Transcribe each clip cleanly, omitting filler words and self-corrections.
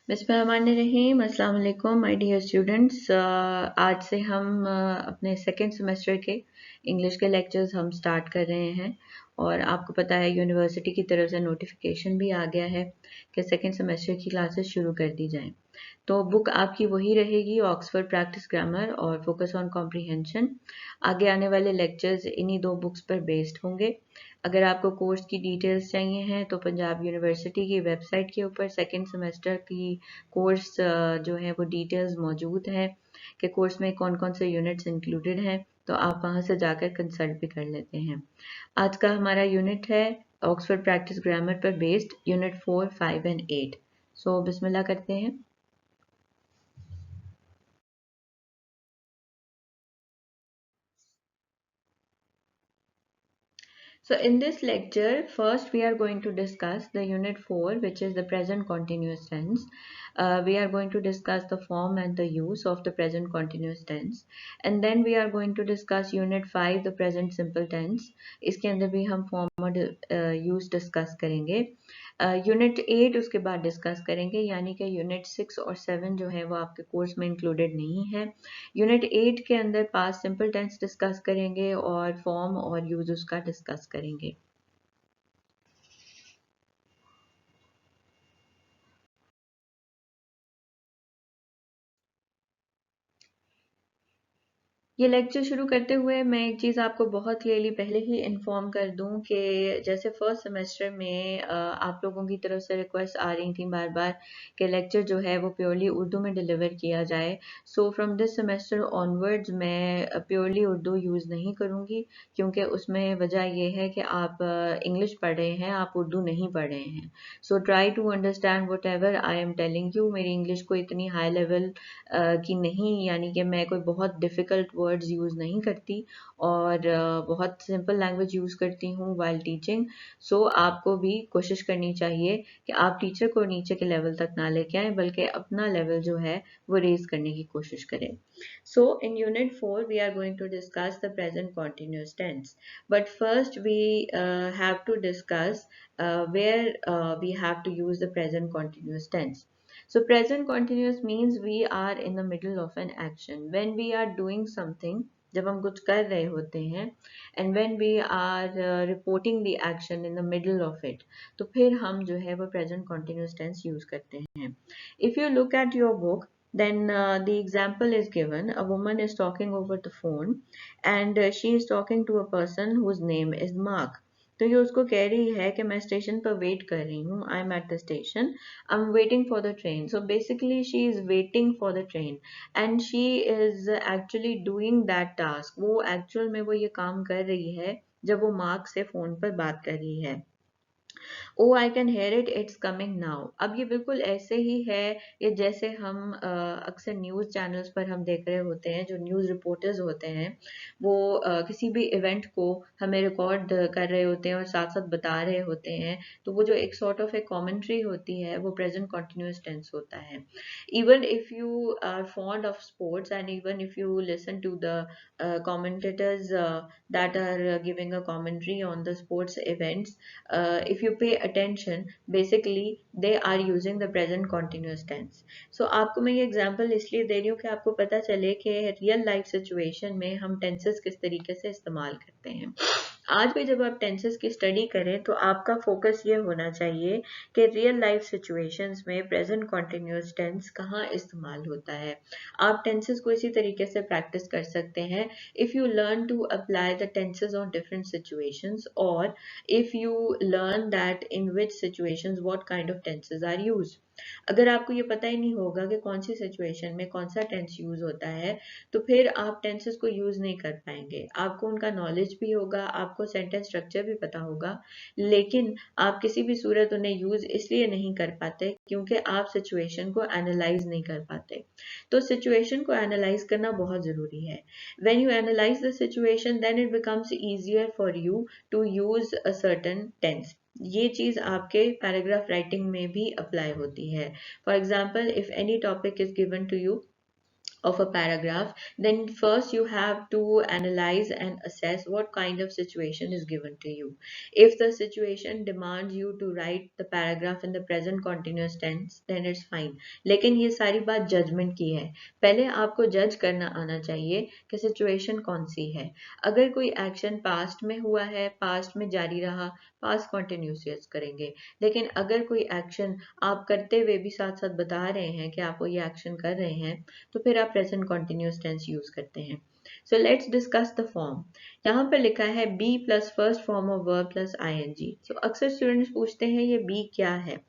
बिस्मिल्लाहिर्रहमानिर्रहीम। अस्सलाम वालेकुम माय डियर स्टूडेंट्स। आज से हम अपने सेकेंड सेमेस्टर के इंग्लिश के लेक्चर्स हम स्टार्ट कर रहे हैं और आपको पता है यूनिवर्सिटी की तरफ से नोटिफिकेशन भी आ गया है कि सेकेंड सेमेस्टर की क्लासेस शुरू कर दी जाएं। तो बुक आपकी वही रहेगी, ऑक्सफोर्ड प्रैक्टिस ग्रामर और फोकस ऑन कॉम्प्रिहेंशन। आगे आने वाले लेक्चर्स इन्हीं दो बुक्स पर बेस्ड होंगे। अगर आपको कोर्स की डिटेल्स चाहिए हैं तो पंजाब यूनिवर्सिटी की वेबसाइट के ऊपर सेकेंड सेमेस्टर की कोर्स जो है वो डिटेल्स मौजूद है कि कोर्स में कौन कौन से यूनिट्स इंक्लूडेड हैं, तो आप वहां से जाकर कंसल्ट भी कर लेते हैं। आज का हमारा यूनिट है ऑक्सफोर्ड प्रैक्टिस ग्रामर पर बेस्ड, यूनिट 4, 5 एंड 8। सो बिस्मिल्लाह करते हैं। So in this lecture, first we are going to discuss the unit 4, which is the present continuous tense. We are going to discuss the form and the use of the present continuous tense. And then we are going to discuss unit 5, the present simple tense. इसके अंदर भी हम form और use discuss करेंगे। Unit 8 उसके बाद discuss करेंगे, यानी कि यूनिट 6 और 7 जो है वो आपके कोर्स में इंक्लूडेड नहीं है। यूनिट 8 के अंदर पास्ट सिंपल टेंस डिस्कस करेंगे और फॉर्म और यूज उसका डिस्कस करेंगे। ये लेक्चर शुरू करते हुए मैं एक चीज़ आपको बहुत क्लियरली पहले ही इन्फॉर्म कर दूं कि जैसे फर्स्ट सेमेस्टर में आप लोगों की तरफ से रिक्वेस्ट आ रही थी बार बार कि लेक्चर जो है वो प्योरली उर्दू में डिलीवर किया जाए। So from this semester onwards मैं प्योरली उर्दू यूज़ नहीं करूँगी, क्योंकि उसमें वजह यह है कि आप इंग्लिश पढ़ रहे हैं, आप उर्दू नहीं पढ़ रहे हैं। So try to understand whatever I am telling you. मेरी इंग्लिश को इतनी हाई लेवल की नहीं, यानी कि मैं कोई बहुत डिफ़िकल्ट वर्ड्स यूज़ नहीं करती और बहुत सिंपल लैंग्वेज यूज़ करती हूँ वाइल टीचिंग। सो आपको भी कोशिश करनी चाहिए कि आप टीचर को नीचे के लेवल तक ना लेके आएँ, बल्कि अपना लेवल जो है वो रेज करने की कोशिश करें। So in unit 4 we are going to discuss the present continuous tense, but first we have to discuss where we have to use the present continuous tense. So present continuous means we are in the middle of an action. When we are doing something, जब हम कुछ कर रहे होते हैं, and when we are reporting the action in the middle of it, तो फिर हम जो है वो present continuous tense use करते हैं। If you look at your book, then the example is given. A woman is talking over the phone and she is talking to a person whose name is Mark. तो ये उसको कह रही है कि मैं स्टेशन पर वेट कर रही हूँ, I am at the station, I am waiting for the train. So basically she is waiting for the train and she is actually doing that task. वो एक्चुअल में वो ये काम कर रही है जब वो मार्क से फ़ोन पर बात कर रही है। Oh I can hear it, it's coming now. अब ये बिल्कुल ऐसे ही है ये जैसे हम अक्सर न्यूज़ चैनल्स पर हम देख रहे होते हैं, जो न्यूज़ रिपोर्टर्स होते हैं वो किसी भी इवेंट को हमें रिकॉर्ड कर रहे होते हैं और साथ साथ बता रहे होते हैं। तो वो जो एक सॉर्ट ऑफ ए कॉमेंट्री होती है वो प्रेजेंट कॉन्टिन्यूस टेंस होता है। Even if you are fond of sports and even if you listen to the commentators that are giving a commentary on the sports events, if you pay attention, basically they are using the present continuous tense. So आपको मैं ये example इसलिए दे रही हूँ कि आपको पता चले कि रियल लाइफ सिचुएशन में हम टेंसेस किस तरीके से इस्तेमाल करते हैं। आज भी जब आप टेंसेस की स्टडी करें तो आपका फोकस ये होना चाहिए कि रियल लाइफ सिचुएशंस में प्रेजेंट कॉन्टिन्यूस टेंस कहाँ इस्तेमाल होता है। आप टेंसेस को इसी तरीके से प्रैक्टिस कर सकते हैं if you learn to apply the tenses on different situations, or if you learn that in which situations what kind of tenses are used. अगर आपको ये पता ही नहीं होगा कि कौन सी सिचुएशन में कौन सा टेंस यूज होता है, तो फिर आप टेंसेस को यूज नहीं कर पाएंगे। आपको उनका नॉलेज भी होगा, आपको सेंटेंस स्ट्रक्चर भी पता होगा, लेकिन आप किसी भी सूरत उन्हें यूज इसलिए नहीं कर पाते क्योंकि आप सिचुएशन को एनालाइज नहीं कर पाते। तो सिचुएशन को एनालाइज करना बहुत जरूरी है। When you analyze the situation, then it becomes easier for you to use a certain tense. ये चीज आपके पैराग्राफ राइटिंग में भी अप्लाई होती है। For example, if any topic is given to you of a paragraph, then first you have to analyze and assess what kind of situation is given to you. If the situation demands you to write the paragraph in the present continuous tense, then it's fine. लेकिन ये सारी बात judgement की है, पहले आपको जज करना आना चाहिए कि सिचुएशन कौन सी है। अगर कोई एक्शन पास्ट में हुआ है, पास्ट में जारी रहा, पास्ट कॉन्टिन्यूस यूज करेंगे। लेकिन अगर कोई एक्शन आप करते हुए भी साथ साथ बता रहे हैं कि आप वो ये एक्शन कर रहे हैं, तो फिर आप प्रेजेंट कॉन्टिन्यूस टेंस यूज करते हैं। So let's discuss the form. यहाँ पर लिखा है be plus first form of verb plus I N G. सो अक्सर स्टूडेंट्स पूछते हैं ये बी क्या है।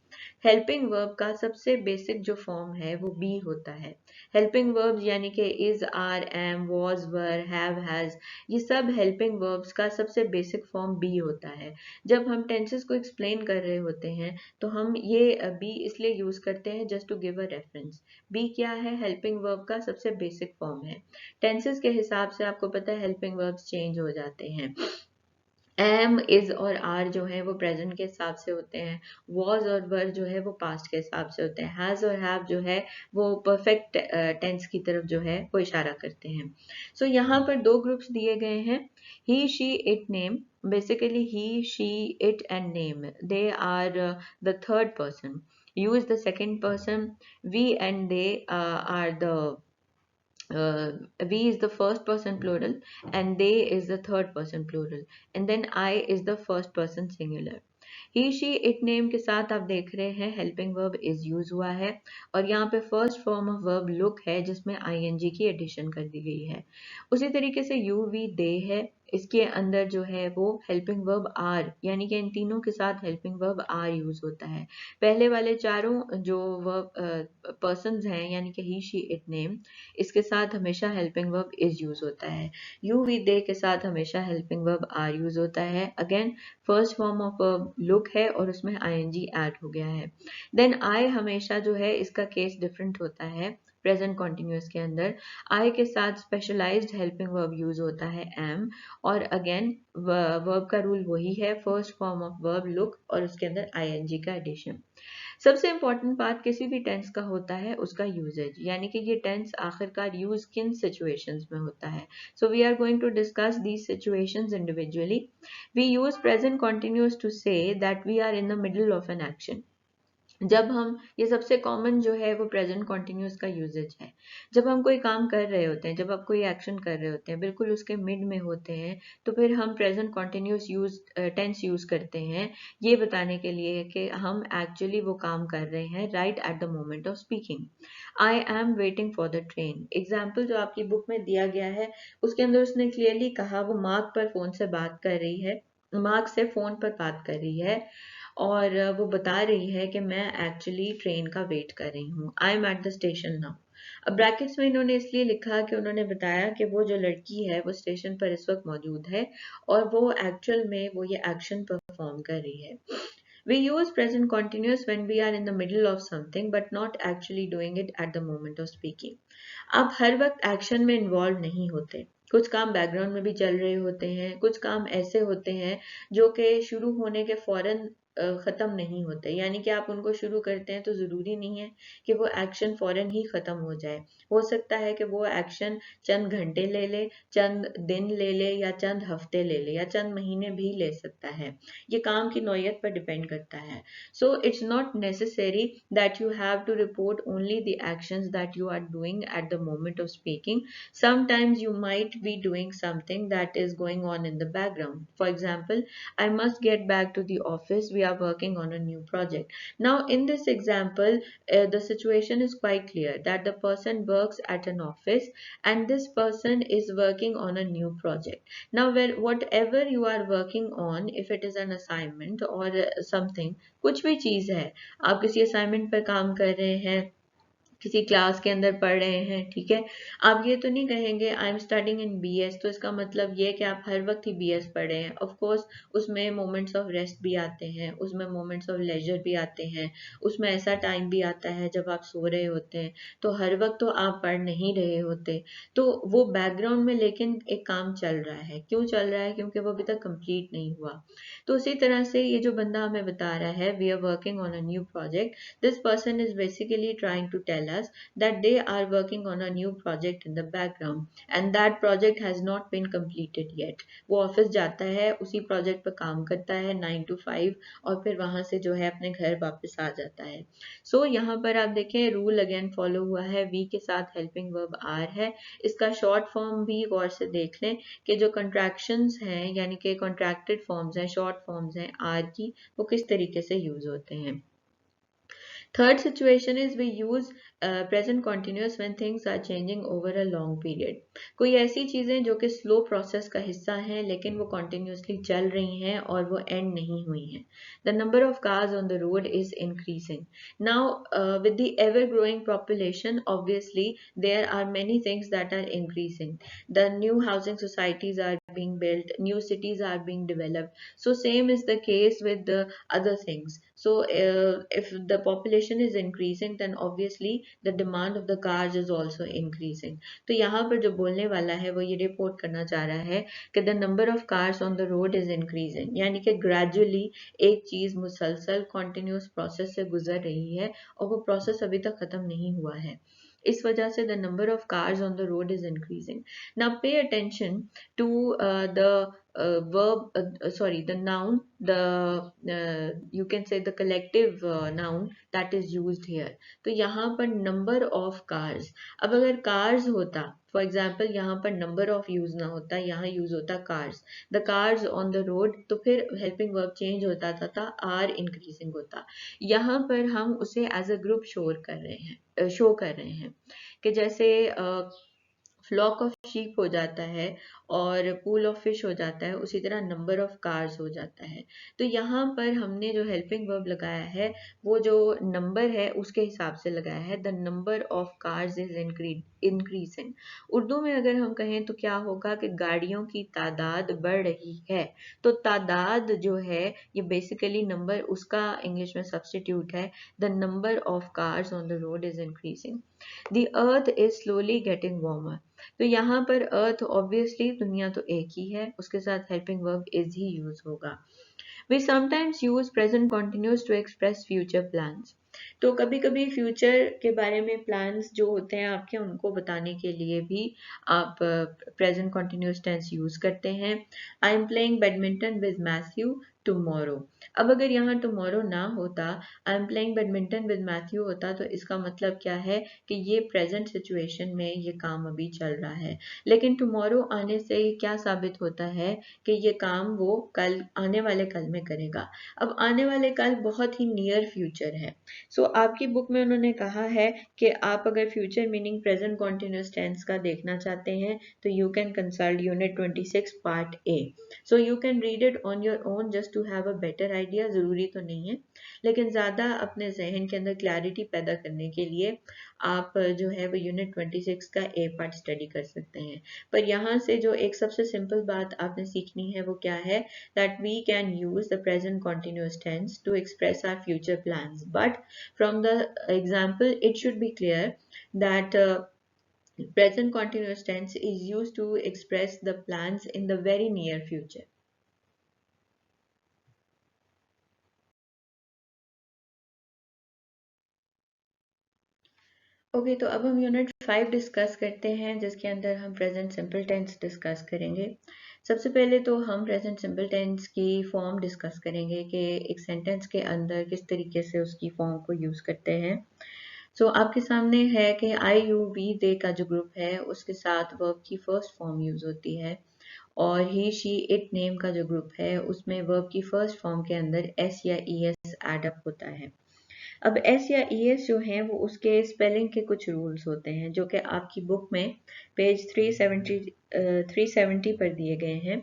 हेल्पिंग वर्ब का सबसे बेसिक जो फॉर्म है वो बी होता है। हेल्पिंग वर्ब्स यानी कि is, are, am, was, were, have, has, ये सब हेल्पिंग वर्ब्स का सबसे बेसिक फॉर्म बी होता है। जब हम टेंसेस को एक्सप्लेन कर रहे होते हैं तो हम ये बी इसलिए यूज करते हैं just to give a reference. B क्या है? हेल्पिंग वर्ब का सबसे बेसिक फॉर्म है। टेंसेस के हिसाब से आपको पता है हेल्पिंग वर्ब्स चेंज हो जाते हैं। एम, इज और आर जो है वो प्रेजेंट के हिसाब से होते हैं। वॉज और वर जो है वो पास्ट के हिसाब से होते हैं। हैज और हैव जो है वो परफेक्ट टेंस की तरफ जो है वो इशारा करते हैं। सो यहाँ पर दो ग्रुप्स दिए गए हैं, he, she, it, name. Basically he, she, it and name, they are the third person. You is the second person. We and they are the we is the first person plural and they is the third person plural, and then I is the first person singular. He, she, it, name के साथ आप देख रहे हैं helping verb is use हुआ है, और यहाँ पे first form of verb look है जिसमें आईएनजी की एडिशन कर दी गई है। उसी तरीके से यू, वी, दे है, इसके अंदर जो है वो हेल्पिंग वर्ब आर, यानी कि इन तीनों के साथ हेल्पिंग वर्ब आर यूज होता है। पहले वाले चारों जो वर्ब पर्सन्स हैं यानी कि ही, शी, इट, नेम, इसके साथ हमेशा हेल्पिंग वर्ब इज यूज होता है। यू, वी, दे के साथ हमेशा हेल्पिंग वर्ब आर यूज होता है। Again first form of verb look है और उसमें आईएनजी ऐड हो गया है। देन आई हमेशा जो है इसका केस डिफरेंट होता है। प्रेजेंट कॉन्टिन्यूस के अंदर आई के साथ स्पेशलाइज्ड हेल्पिंग वर्ब यूज होता है एम, और अगेन वर्ब का रूल वही है, first form of verb look और उसके अंदर आईएनजी का एडिशन। सबसे इंपॉर्टेंट पार्ट किसी भी टेंस का होता है उसका यूजेज, यानी कि ये टेंस आखिरकार यूज किन सिचुएशंस में होता है। So we are going to discuss these situations individually. We use present continuous to say that we are in the middle of an action. जब हम, ये सबसे कॉमन जो है वो प्रेजेंट कॉन्टिन्यूस का यूजेज है। जब हम कोई काम कर रहे होते हैं, जब आप कोई एक्शन कर रहे होते हैं, बिल्कुल उसके मिड में होते हैं, तो फिर हम प्रेजेंट कॉन्टिन्यूस टेंस यूज करते हैं ये बताने के लिए कि हम एक्चुअली वो काम कर रहे हैं right eight the moment of speaking. I am waiting for the train, example जो आपकी बुक में दिया गया है उसके अंदर उसने क्लियरली कहा वो मार्क पर फोन से बात कर रही है, मार्क से फोन पर बात कर रही है, और वो बता रही है कि मैं एक्चुअली ट्रेन का वेट कर रही हूँ। I am at the station now. अब ब्रैकेट्स में इन्होंने इसलिए लिखा कि उन्होंने बताया कि वो जो लड़की है वो स्टेशन पर इस वक्त मौजूद है और वो एक्चुअल में वो ये एक्शन परफॉर्म कर रही है। We use present continuous when we are in the middle of something but not actually doing it at the moment of speaking. आप हर वक्त एक्शन में इन्वॉल्व नहीं होते, कुछ काम बैकग्राउंड में भी चल रहे होते हैं, कुछ काम ऐसे होते हैं जो कि शुरू होने के फौरन खत्म नहीं होते, यानी कि आप उनको शुरू करते हैं तो जरूरी नहीं है कि वो एक्शन फौरन ही खत्म हो जाए। हो सकता है कि वो एक्शन चंद घंटे ले ले, चंद दिन ले ले, या चंद हफ्ते ले ले, या चंद महीने भी ले सकता है। ये काम की नौयत पर डिपेंड करता है। So it's not necessary that you have to report only the actions that you are doing at the moment of speaking. Sometimes you might be doing something that is going on in the background. For example, I must get back to the office. We are working on a new project. Now, in this example, the situation is quite clear that the person works at an office and this person is working on a new project. Now, whatever you are working on, if it is an assignment or something, कुछ भी चीज है, आप किसी assignment पर काम कर रहे हैं, किसी क्लास के अंदर पढ़ रहे हैं, ठीक है, आप ये तो नहीं कहेंगे I am studying in BS, तो इसका मतलब ये है कि आप हर वक्त ही बीएस पढ़ रहे हैं। ऑफ कोर्स उसमें मोमेंट्स ऑफ रेस्ट भी आते हैं, उसमें मोमेंट्स ऑफ लेजर भी आते हैं, उसमें ऐसा टाइम भी आता है जब आप सो रहे होते हैं, तो हर वक्त तो आप पढ़ नहीं रहे होते, तो वो बैकग्राउंड में लेकिन एक काम चल रहा है। क्यों चल रहा है? क्योंकि वो अभी तक कंप्लीट नहीं हुआ। तो उसी तरह से ये जो बंदा हमें बता रहा है we are working on a new project, this person is basically trying to tell us that they are working on a new project in the background and that project has not been completed yet. वो office जाता है, उसी project पर काम करता है 9 to 5 और फिर वहां से जो है अपने घर वापस आ जाता है. सो यहाँ पर आप देखें रूल अगेन फॉलो हुआ है, वी के साथ हेल्पिंग वर्ब आर है. इसका शॉर्ट फॉर्म भी गौर से देख लें कि जो कंट्रैक्शंस हैं यानी कि कॉन्ट्रैक्टेड फॉर्म्स हैं, शॉर्ट फॉर्म्स हैं आर की, वो किस तरीके से यूज होते हैं. Third situation is we use present continuous when things are changing over a long period. कोई ऐसी चीजें जो कि स्लो प्रोसेस का हिस्सा हैं लेकिन वो continuously चल रही हैं और वो एंड नहीं हुई हैं. The number of cars on the road is increasing. Now with the ever growing population, obviously there are many things that are increasing. The new housing societies are being built, new cities are being developed. So same is the case with the other things. So if the population is increasing, then obviously the demand of the cars is also increasing. तो यहाँ पर जो बोलने वाला है वो ये report करना चाह रहा है कि the number of cars on the road is increasing, यानी कि gradually एक चीज मुसलसल continuous process से गुजर रही है और वो process अभी तक खत्म नहीं हुआ है. इस वजह से the number of cars on the road is increasing. Now pay attention to the noun, you can say the collective noun that is used here. तो यहाँ पर number of cars. अब अगर cars होता, for example यहाँ पर number of use ना होता, यहाँ use होता cars. The cars on the road, तो फिर helping verb change होता था are increasing होता. यहाँ पर हम उसे as a group show कर रहे हैं कि जैसे फ्लॉक ऑफ शीप हो जाता है और पूल ऑफ फिश हो जाता है, उसी तरह नंबर ऑफ कार्स हो जाता है. तो यहाँ पर हमने जो हेल्पिंग वर्ब लगाया है वो जो नंबर है उसके हिसाब से लगाया है. The number of cars is increasing. Urdu में अगर हम कहें तो क्या होगा कि गाड़ियों की तादाद बढ़ रही है. तो तादाद जो है ये बेसिकली नंबर, उसका इंग्लिश में सब्स्टिट्यूट है. The number of cars on the road is increasing. The earth is slowly getting warmer. तो यहाँ पर अर्थ ऑब्वियसली दुनिया तो एक ही है, उसके साथ helping verb is he use होगा. We sometimes use present continuous to express future plans. तो कभी कभी फ्यूचर के बारे में प्लान्स जो होते हैं आपके, उनको बताने के लिए भी आप प्रेजेंट कॉन्टिन्यूस टेंस यूज करते हैं. I am playing badminton with Matthew tomorrow. अब अगर यहाँ टुमारो ना होता, I am playing badminton with Matthew होता, तो इसका मतलब क्या है कि ये प्रेजेंट सिचुएशन में ये काम अभी चल रहा है. लेकिन टुमारो आने से क्या साबित होता है कि ये काम वो कल, आने वाले कल में करेगा. अब आने वाले कल बहुत ही नियर फ्यूचर है. सो आपकी बुक में उन्होंने कहा है कि आप अगर future meaning present continuous tense का देखना चाहते हैं तो you can consult unit 26 part A. So you can read it on your own just to have a better idea. ज़रूरी तो नहीं है, लेकिन ज़्यादा अपने जहन के अंदर क्लैरिटी पैदा करने के लिए आप जो है वो यूनिट 26 का ए पार्ट स्टडी कर सकते हैं. पर यहाँ से जो एक सबसे सिंपल बात आपने सीखनी है वो क्या है, that we can use the present continuous tense to express our future plans. But from the example, it should be clear that present continuous tense is used to express the plans in the very near future. Okay तो अब हम unit 5 discuss करते हैं जिसके अंदर हम present simple tense discuss करेंगे. सबसे पहले तो हम प्रेजेंट सिंपल टेंस की फॉर्म डिस्कस करेंगे कि एक सेंटेंस के अंदर किस तरीके से उसकी फॉर्म को यूज़ करते हैं. सो आपके सामने है कि आई यू वी दे का जो ग्रुप है उसके साथ वर्ब की फर्स्ट फॉर्म यूज़ होती है और ही शी इट नेम का जो ग्रुप है उसमें वर्ब की फर्स्ट फॉर्म के अंदर एस या ई एस एड अप होता है. अब एस या ई एस जो हैं वो उसके स्पेलिंग के कुछ रूल्स होते हैं जो कि आपकी बुक में पेज 370 पर दिए गए हैं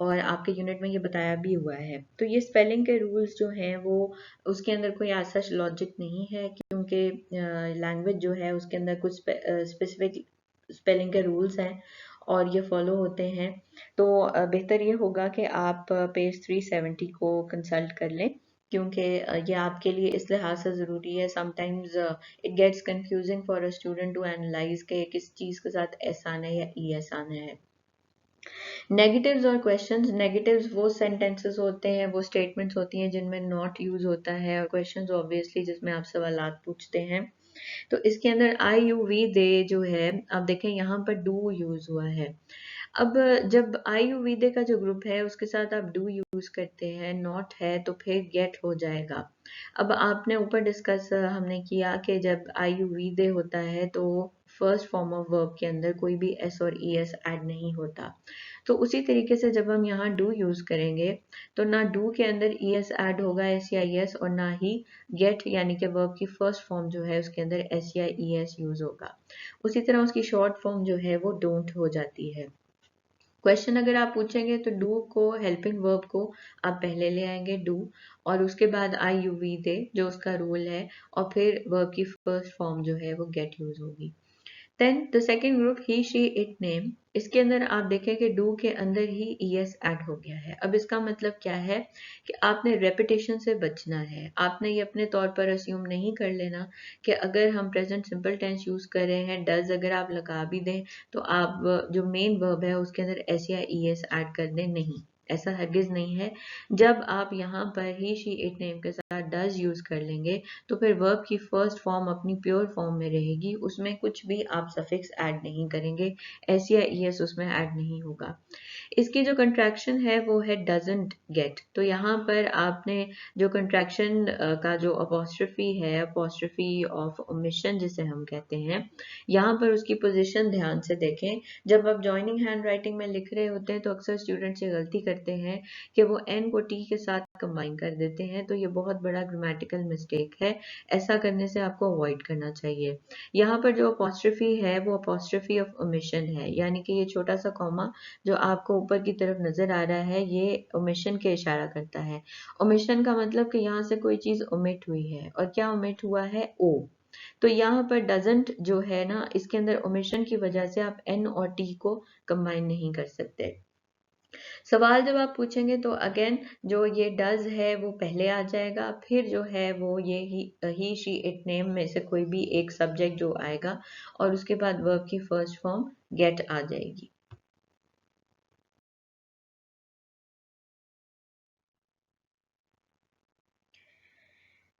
और आपके यूनिट में ये बताया भी हुआ है. तो ये स्पेलिंग के रूल्स जो हैं वो उसके अंदर कोई ऐसा लॉजिक नहीं है क्योंकि लैंग्वेज जो है उसके अंदर कुछ स्पेसिफिक स्पेलिंग के रूल्स हैं और ये फॉलो होते हैं. तो बेहतर ये होगा कि आप पेज 370 को कंसल्ट कर लें क्योंकि ये आपके लिए इस लिहाज से ज़रूरी है. Sometimes it gets confusing for a student to analyze के किस चीज़ के साथ एस आना है या ई एस आना है. नेगेटिव्स और क्वेश्चंस. नेगेटिव्स वो सेंटेंसेस होते हैं, वो स्टेटमेंट्स होती हैं जिनमें नॉट यूज़ होता है और क्वेश्चंस ऑब्वियसली जिसमें आप सवालात पूछते हैं. तो इसके अंदर आई यू वी दे जो है, आप देखें यहाँ पर डू यूज हुआ है। अब जब आई यू वी दे का जो ग्रुप है उसके साथ आप डू यूज करते हैं, नॉट है तो फिर गेट हो जाएगा। अब आपने ऊपर डिस्कस हमने किया कि जब आई यू वी दे होता है तो फर्स्ट फॉर्म ऑफ वर्ब के अंदर कोई भी एस और ई एस ऐड नहीं होता। तो उसी तरीके से जब हम यहाँ डू यूज करेंगे तो ना डू के अंदर ई एस ऐड होगा, एस या ई एस, और ना ही गेट यानी कि वर्ब की फर्स्ट फॉर्म जो है उसके अंदर एस या ई एस यूज होगा। उसी तरह उसकी शॉर्ट फॉर्म जो है वो डोंट हो जाती है। क्वेश्चन अगर आप पूछेंगे तो डू को, हेल्पिंग वर्ब को आप पहले ले आएंगे डू, और उसके बाद आई यू वी दे जो उसका रूल है, और फिर वर्ब की फर्स्ट फॉर्म जो है वो गेट यूज होगी। Then the second group he she it name, इसके अंदर आप देखें कि डू के अंदर ही ईएस ऐड हो गया है। अब इसका मतलब क्या है कि आपने रेपिटेशन से बचना है। आपने ये अपने तौर पर अस्यूम नहीं कर लेना कि अगर हम प्रेजेंट सिंपल टेंस यूज कर रहे हैं, डज अगर आप लगा भी दें तो आप जो मेन वर्ब है उसके अंदर एस या ईएस ऐड कर दें, नहीं, ऐसा हरगिज नहीं है। जब आप यहाँ पर ही शी इट नेम के साथ डज यूज कर लेंगे तो फिर वर्ब की फर्स्ट फॉर्म अपनी प्योर फॉर्म में रहेगी, उसमें कुछ भी आप सफिक्स ऐड नहीं करेंगे, एस या ईएस उसमें ऐड नहीं होगा। इसकी जो कंट्रैक्शन है वो है डजंट गेट। तो यहाँ पर आपने जो कंट्रैक्शन का जो अपॉस्ट्रफी है, अपॉस्ट्रफी ऑफ ओमिशन जिसे हम कहते हैं, यहाँ पर उसकी पोजीशन ध्यान से देखें। जब आप जॉइनिंग हैंड राइटिंग में लिख रहे होते हैं तो अक्सर स्टूडेंट्स ये गलती करते हैं कि वो एन को टी के साथ कंबाइन कर देते हैं, तो ये बहुत बड़ा ग्रामेटिकल मिस्टेक है। ऐसा करने से आपको अवॉइड करना चाहिए। यहाँ पर जो अपॉस्ट्रफी है वो अपॉस्ट्रफी ऑफ ओमिशन है, यानी कि ये छोटा सा कॉमा जो आपको ऊपर की तरफ नजर आ रहा है ये ओमिशन के इशारा करता है। ओमिशन का मतलब कि यहाँ से कोई चीज ओमिट हुई है, और क्या ओमिट हुआ है, ओ। तो यहाँ पर डजंट जो है ना, इसके अंदर ओमिशन की वजह से आप एन और टी को कंबाइन नहीं कर सकते। सवाल जब आप पूछेंगे तो अगेन जो ये डज है वो पहले आ जाएगा, फिर जो है वो ये ही शी इट नेम में से कोई भी एक सब्जेक्ट जो आएगा, और उसके बाद वर्ब की फर्स्ट फॉर्म गेट आ जाएगी।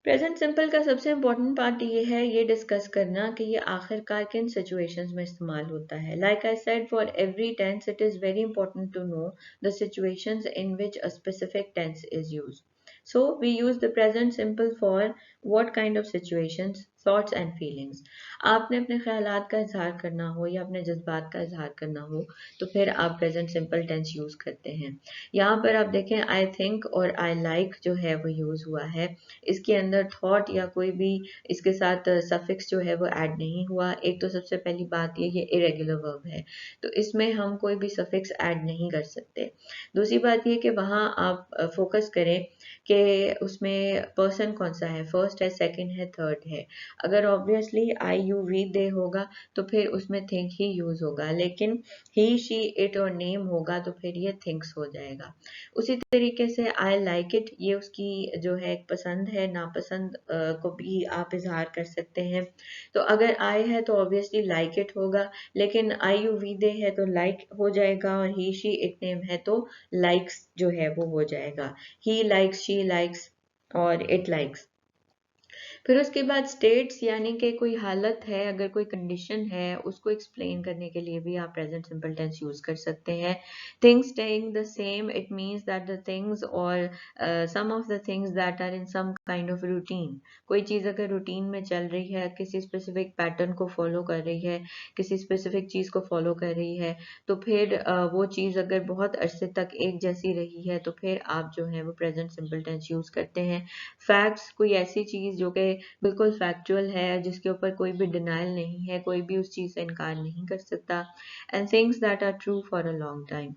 प्रेजेंट सिंपल का सबसे इम्पोर्टेंट पार्ट ये है ये डिस्कस करना कि ये आखिरकार किन सिचुएशंस में इस्तेमाल होता है। Like I said, for every tense it is very important to know the situations in which a specific tense is used. So we use the present simple for what kind of situations, thoughts and feelings. आपने अपने ख्यालात का इजहार करना हो या अपने जज्बात का इजहार करना हो तो फिर आप प्रेजेंट सिंपल टेंस यूज करते हैं। यहाँ पर आप देखें आई थिंक और आई लाइक जो है वो यूज हुआ है। इसके अंदर थॉट या कोई भी इसके साथ सफिक्स जो है वो ऐड नहीं हुआ। एक तो सबसे पहली बात ये इरेगुलर वर्ब है तो इसमें हम कोई भी सफिक्स ऐड नहीं कर सकते। दूसरी बात ये कि वहाँ आप फोकस करें कि उसमें पर्सन कौन सा है, फर्स्ट है, सेकंड है, थर्ड है। अगर ऑब्वियसली आई यू वी दे होगा तो फिर उसमें थिंक ही यूज होगा, लेकिन ही शी इट और नेम होगा तो फिर ये थिंक्स हो जाएगा। उसी तरीके से आई लाइक इट, ये उसकी जो है एक पसंद है, नापसंद को भी आप इजहार कर सकते हैं। तो अगर आई है तो ऑब्वियसली लाइक इट होगा, लेकिन आई यू वी दे है तो लाइक हो जाएगा, और ही शी इट नेम है तो लाइक्स जो है वो हो जाएगा। ही लाइक्स, शी लाइक्स और इट लाइक्स। फिर उसके बाद स्टेट्स यानी कि कोई हालत है, अगर कोई कंडीशन है उसको एक्सप्लेन करने के लिए भी आप प्रेजेंट सिंपल टेंस यूज कर सकते हैं। Things staying the same, it means that the things और some of the things that are in some kind of routine. कोई चीज़ अगर रूटीन में चल रही है, किसी स्पेसिफिक पैटर्न को फॉलो कर रही है, किसी स्पेसिफिक चीज़ को फॉलो कर रही है, तो फिर वो चीज़ अगर बहुत अरसे तक एक जैसी रही है तो फिर आप जो है वो प्रेजेंट सिंपल टेंस यूज करते हैं। फैक्ट्स, कोई ऐसी चीज़ जो कि बिल्कुल फैक्चुअल है, जिसके ऊपर कोई भी डिनाइल नहीं है, कोई भी उस चीज़ से इनकार नहीं कर सकता। And things that are true for a long time,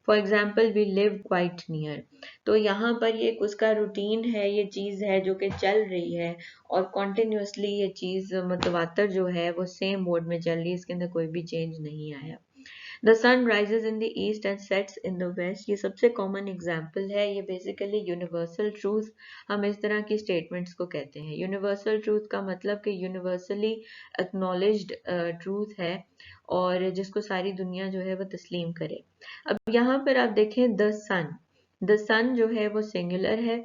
for example we live quite near. तो यहाँ पर ये उसका रूटीन है, ये चीज़ है जो कि चल रही है और कॉन्टिन्यूसली ये चीज़ मुतवातर जो है वो सेम मोड में चल रही है, इसके अंदर कोई भी चेंज नहीं आया। The sun rises in the east and sets in the west, ये सबसे कॉमन एग्जाम्पल है। ये बेसिकली यूनिवर्सल ट्रूथ, हम इस तरह की स्टेटमेंट्स को कहते हैं। यूनिवर्सल ट्रूथ का मतलब कि यूनिवर्सली एक्नॉलेज्ड ट्रूथ है और जिसको सारी दुनिया जो है वो तस्लीम करे। अब यहाँ पर आप देखें द सन, द सन जो है वो सिंगुलर है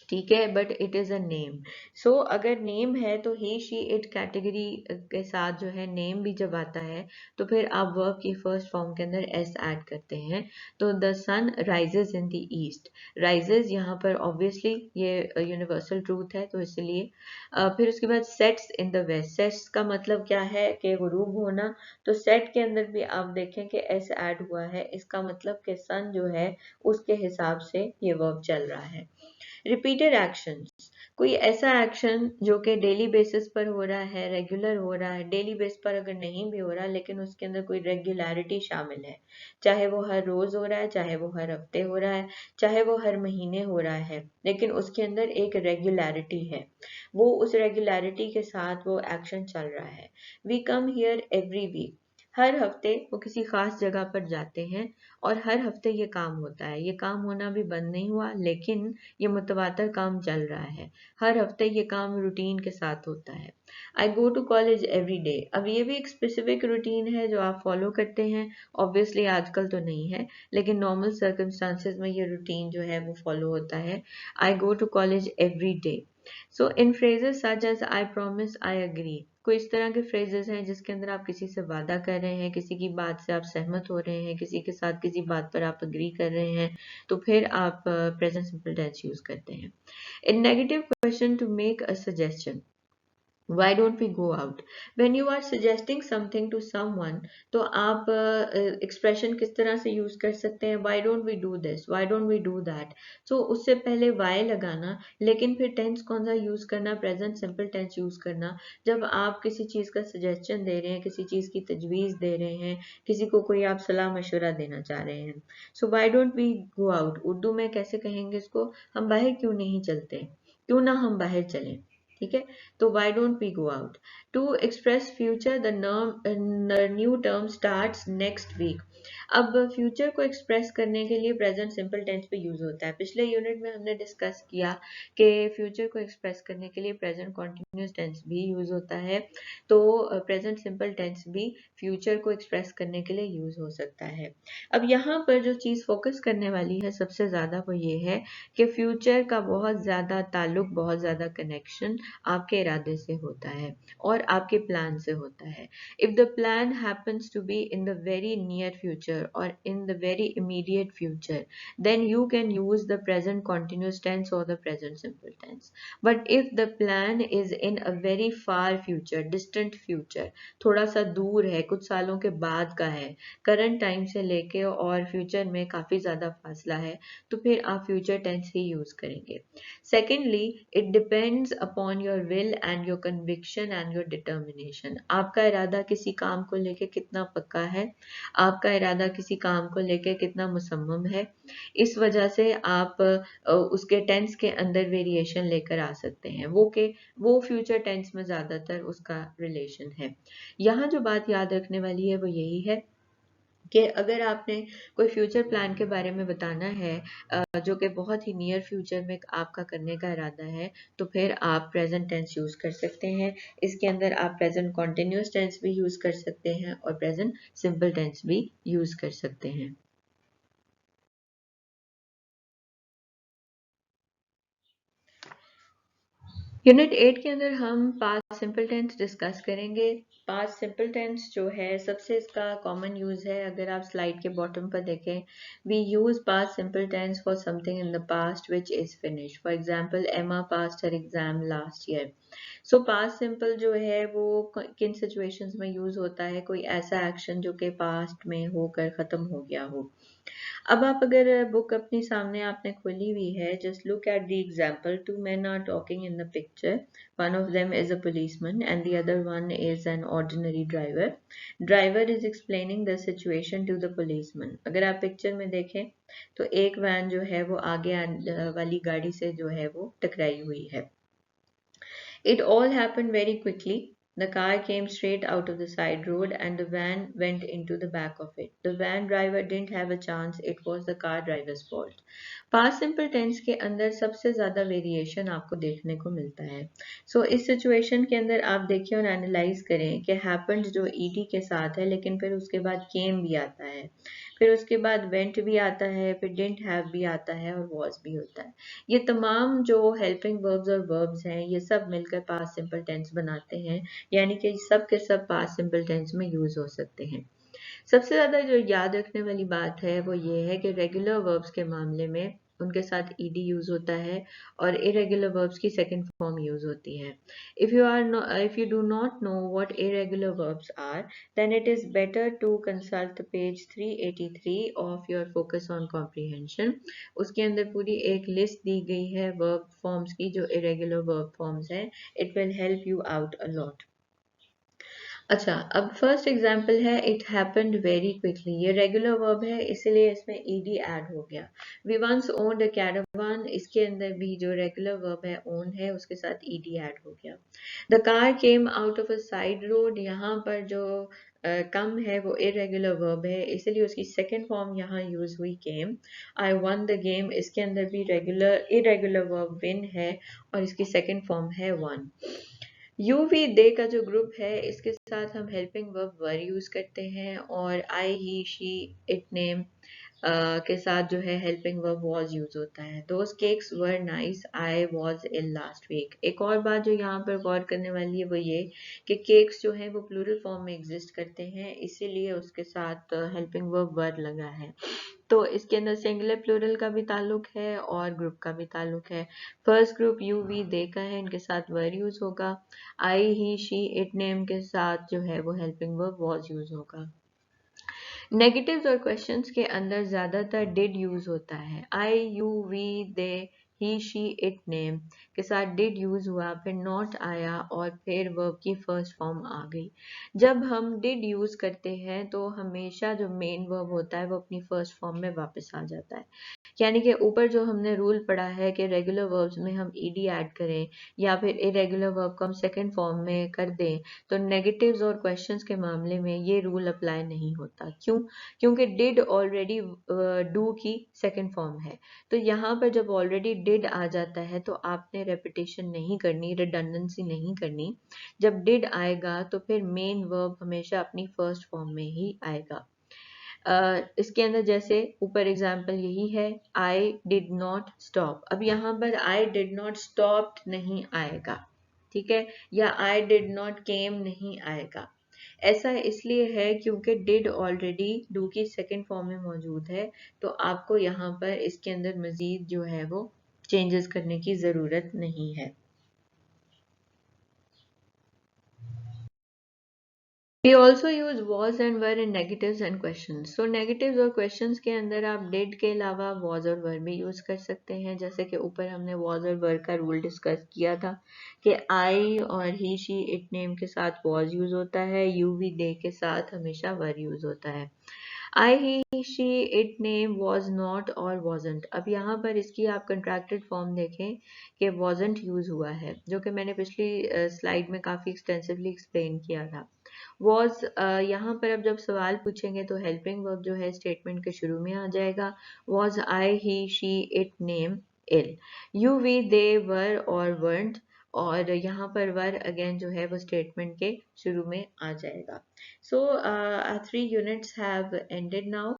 ठीक है, but it is a name. So अगर नेम है तो ही शी इट कैटेगरी के साथ जो है नेम भी जब आता है तो फिर आप वर्ब की फर्स्ट फॉर्म के अंदर एस ऐड करते हैं। तो the sun rises in the east, rises यहाँ पर ऑब्वियसली ये यूनिवर्सल ट्रूथ है तो इसलिए फिर उसके बाद sets in the west, sets का मतलब क्या है कि गुरूब होना, तो सेट के अंदर भी आप देखें कि एस ऐड हुआ है, इसका मतलब कि सन जो है उसके हिसाब से ये वर्ब चल रहा है। रिपीटेड एक्शंस, कोई ऐसा एक्शन जो कि डेली बेसिस पर हो रहा है, रेगुलर हो रहा है, डेली बेस पर अगर नहीं भी हो रहा लेकिन उसके अंदर कोई रेगुलरिटी शामिल है, चाहे वो हर रोज हो रहा है, चाहे वो हर हफ्ते हो रहा है, चाहे वो हर महीने हो रहा है, लेकिन उसके अंदर एक रेगुलरिटी है, वो उस रेगुलरिटी के साथ वो एक्शन चल रहा है। We come here every week, हर हफ्ते वो किसी खास जगह पर जाते हैं और हर हफ्ते ये काम होता है, ये काम होना भी बंद नहीं हुआ लेकिन ये मुतवातर काम चल रहा है, हर हफ्ते ये काम रूटीन के साथ होता है। I go to college every day, अब ये भी एक स्पेसिफिक रूटीन है जो आप फॉलो करते हैं, ऑब्वियसली आजकल तो नहीं है लेकिन नॉर्मल सर्कमस्टांसेस में ये रूटीन जो है वो फॉलो होता है। I go to college every day. So in phrases such as I promise I agree, कोई इस तरह के फ्रेजेस हैं जिसके अंदर आप किसी से वादा कर रहे हैं, किसी की बात से आप सहमत हो रहे हैं, किसी के साथ किसी बात पर आप अग्री कर रहे हैं, तो फिर आप प्रेजेंट सिंपल टेंस यूज करते हैं। In negative question to make a suggestion, why don't we go out, when you are suggesting something to someone तो आप एक्सप्रेशन किस तरह से यूज कर सकते हैं, why don't we do this, why don't we do that, so उससे पहले why लगाना, लेकिन फिर टेंस कौन सा यूज करना, प्रेजेंट सिंपल टेंस यूज करना जब आप किसी चीज का सजेशन दे रहे हैं, किसी चीज की तजवीज दे रहे हैं, किसी को कोई आप सलाह मशवरा देना चाह रहे हैं। सो why don't we go out, Urdu में कैसे कहेंगे इसको, हम बाहर क्यों नहीं चलते, क्यों ना हम बाहर चलें, ठीक है। तो why don't we go out, to express future the new term starts next week, अब फ्यूचर को एक्सप्रेस करने के लिए प्रेजेंट सिंपल टेंस पे यूज होता है। पिछले यूनिट में हमने डिस्कस किया कि फ्यूचर को एक्सप्रेस करने के लिए प्रेजेंट कॉन्टिन्यूस टेंस भी यूज होता है, तो प्रेजेंट सिंपल टेंस भी फ्यूचर को एक्सप्रेस करने के लिए यूज हो सकता है। अब यहाँ पर जो चीज फोकस करने वाली है सबसे ज्यादा वो ये है कि फ्यूचर का बहुत ज्यादा ताल्लुक, बहुत ज्यादा कनेक्शन आपके इरादे से होता है और आपके प्लान से होता है। If the plan happens to be in the very near future और in the very immediate future, then you can use the present continuous tense or the present simple tense. But if the plan is in a very far future, distant future, थोड़ा सा दूर है, कुछ सालों के बाद का है, करंट टाइम से लेके और फ्यूचर में काफी ज्यादा फासला है, तो फिर आप फ्यूचर टेंस ही यूज करेंगे। Secondly, it depends upon your will and your conviction and your determination, आपका इरादा किसी काम को लेके कितना पक्का है, आपका इरादा किसी काम को लेके कितना मुसम्मम है, इस वजह से आप उसके टेंस के अंदर वेरिएशन लेकर आ सकते हैं, वो फ्यूचर टेंस में ज्यादातर उसका रिलेशन है। यहाँ जो बात याद रखने वाली है वो यही है कि अगर आपने कोई फ्यूचर प्लान के बारे में बताना है जो कि बहुत ही नियर फ्यूचर में आपका करने का इरादा है, तो फिर आप प्रेजेंट टेंस यूज कर सकते हैं। इसके अंदर आप प्रेजेंट कॉन्टिन्यूस टेंस भी यूज कर सकते हैं और प्रेजेंट सिंपल टेंस भी यूज कर सकते हैं। यूनिट 8 के अंदर हम पास्ट सिंपल टेंस डिस्कस करेंगे। पास्ट सिंपल टेंस जो है सबसे इसका कॉमन यूज है, अगर आप स्लाइड के बॉटम पर देखें, we use past simple tense for something in the past which is finish, for example Emma passed her exam last year. So past simple जो है वो किन सिचुएशंस में यूज होता है, कोई ऐसा एक्शन जो कि पास्ट में होकर खत्म हो गया हो। अब आप अगर बुक अपनी सामने आपने खोली हुई है, just look at the example, two men are talking in the picture, one of them is a policeman and the other one is an ordinary driver. Driver is explaining the situation to the policeman. अगर आप picture में देखें तो एक van जो है वो आगे वाली गाड़ी से जो है वो टकराई हुई है। It all happened very quickly. The car came straight out of the side road and the van went into the back of it. The van driver didn't have a chance. It was the car driver's fault. Past simple tense के अंदर सबसे ज़्यादा variation आपको देखने को मिलता है। सो इस सिचुएशन के अंदर आप देखिए और एनालाइज करें कि हैपेंड जो ईडी के साथ है लेकिन फिर उसके बाद केम भी आता है। फिर उसके बाद वेंट भी आता है, फिर डिडंट हैव भी आता है और वॉज भी होता है। ये तमाम जो हेल्पिंग वर्ब्स और वर्ब्स हैं ये सब मिलकर पास्ट सिंपल टेंस बनाते हैं, यानी कि सब के सब पास्ट सिंपल टेंस में यूज हो सकते हैं। सबसे ज़्यादा जो याद रखने वाली बात है वो ये है कि रेगुलर वर्ब्स के मामले में उनके साथ ईडी यूज होता है और इरेगुलर वर्ब्स की सेकंड फॉर्म यूज होती है। If you do not know what irregular verbs are, then it is better to consult page 383 of your focus on comprehension. उसके अंदर पूरी एक लिस्ट दी गई है वर्ब फॉर्म्स की जो इरेगुलर वर्ब फॉर्म्स हैं। It will help you out a lot. अच्छा, अब फर्स्ट एग्जाम्पल है इट हैपेंड वेरी क्विकली। ये रेगुलर वर्ब है इसीलिए इसमें ईडी ऐड हो गया। We once owned a caravan, इसके अंदर भी जो रेगुलर वर्ब है ओन है उसके साथ ईडी ऐड हो गया। The car came out of a side road, यहाँ पर जो कम है वो इरेगुलर वर्ब है इसलिए उसकी सेकेंड फॉर्म यहाँ यूज हुई केम। आई वन द गेम, इसके अंदर भी इरेगुलर वर्ब विन है और इसकी सेकेंड फॉर्म है वन। यू वी दे का जो ग्रुप है इसके साथ हम हेल्पिंग वर्ब वर यूज करते हैं और आई ही शी इट नेम के साथ जो है हेल्पिंग वर्ब वॉज यूज होता है। Those cakes were nice, I was ill last week. एक और बात जो यहाँ पर गौर करने वाली है वो ये कि केक्स जो है वो प्लूरल फॉर्म में एग्जिस्ट करते हैं इसीलिए उसके साथ हेल्पिंग वर्ब वर लगा है। तो इसके अंदर सिंगुलर प्लूरल का भी ताल्लुक है और ग्रुप का भी ताल्लुक है। First group you we they का है, इनके साथ वर यूज होगा। I he she it name के साथ जो है वो हेल्पिंग वर्ब वॉज यूज होगा। नेगेटिव्स और क्वेश्चंस के अंदर ज्यादातर डिड यूज होता है। I you we they he she it name के साथ डिड यूज हुआ, फिर नॉट आया और फिर वर्ब की फर्स्ट फॉर्म आ गई। जब हम डिड यूज करते हैं तो हमेशा जो मेन वर्ब होता है वो अपनी फर्स्ट फॉर्म में वापस आ जाता है। यानी कि ऊपर जो हमने रूल पढ़ा है कि रेगुलर वर्ब्स में हम ईडी ऐड करें या फिर इरेगुलर वर्ब को हम सेकेंड फॉर्म में कर दें, तो नेगेटिव्स और क्वेश्चंस के मामले में ये रूल अप्लाई नहीं होता। क्यों? क्योंकि डिड ऑलरेडी डू की सेकेंड फॉर्म है। तो यहाँ पर जब ऑलरेडी डिड आ जाता है तो आपने रेपिटेशन नहीं करनी, रिडंडेंसी नहीं करनी। जब डिड आएगा तो फिर मेन वर्ब हमेशा अपनी फर्स्ट फॉर्म में ही आएगा। इसके अंदर जैसे ऊपर एग्जाम्पल यही है, आई डिड नॉट स्टॉप। अब यहाँ पर आई डिड नॉट स्टॉप नहीं आएगा, ठीक है, या आई डिड नॉट केम नहीं आएगा। ऐसा इसलिए है क्योंकि डिड ऑलरेडी डू की सेकेंड फॉर्म में मौजूद है, तो आपको यहाँ पर इसके अंदर मजीद जो है वो चेंजेस करने की जरूरत नहीं है। We also use was and were in negatives and questions. So negatives और questions के अंदर आप did के अलावा was और were भी यूज कर सकते हैं। जैसे कि ऊपर हमने was और were का रूल डिस्कस किया था कि I और he she it name के साथ was यूज होता है, you we they के साथ हमेशा were यूज होता है। I he she it name was not और wasn't। अब यहाँ पर इसकी आप कंट्रैक्टेड फॉर्म देखें कि wasn't यूज हुआ है, जो कि मैंने पिछली स्लाइड में काफी एक्सटेंसिवली एक्सप्लेन किया था। वॉज यहाँ पर अब जब सवाल पूछेंगे तो हेल्पिंग वर्ब जो है स्टेटमेंट के शुरू में आ जाएगा। Was I he she it name इल। यू वी दे वर और वर्ंट, और यहाँ पर वर अगेन जो है वो स्टेटमेंट के शुरू में आ जाएगा। सो 3 यूनिट्स हैव एंडेड नाउ।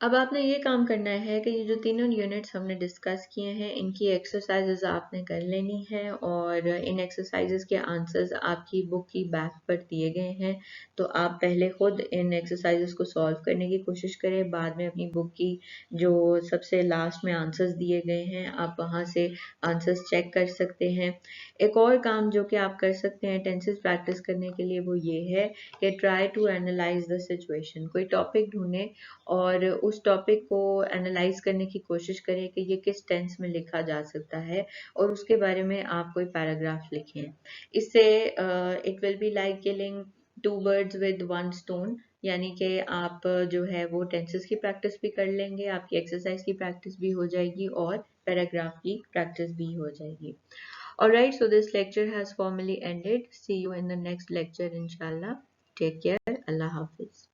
अब आपने ये काम करना है कि ये जो तीनों यूनिट्स हमने डिस्कस किए हैं इनकी एक्सरसाइजेज आपने कर लेनी है और इन एक्सरसाइजेज के आंसर्स आपकी बुक की बैक पर दिए गए हैं। तो आप पहले खुद इन एक्सरसाइजेज को सॉल्व करने की कोशिश करें, बाद में अपनी बुक की जो सबसे लास्ट में आंसर्स दिए गए हैं आप वहाँ से आंसर्स चेक कर सकते हैं। एक और काम जो कि आप कर सकते हैं टेंसेस प्रैक्टिस करने के लिए वो ये है कि try to analyze the situation. कोई टॉपिक ढूंढें और उस टॉपिक को एनालाइज करने की कोशिश करें कि ये किस टेंस में लिखा जा सकता है और उसके बारे में आप कोई पैराग्राफ लिखें। इससे it will be like killing 2 birds with 1 stone, यानी कि आप जो है वो टेंसेस की प्रैक्टिस भी कर लेंगे, आपकी एक्सरसाइज की प्रैक्टिस भी हो जाएगी और पैराग्राफ की प्रैक्टिस भी हो जाएगी। Alright, so this lecture has formally ended. See you in the next lecture, inshallah. Take care. Allah Hafiz.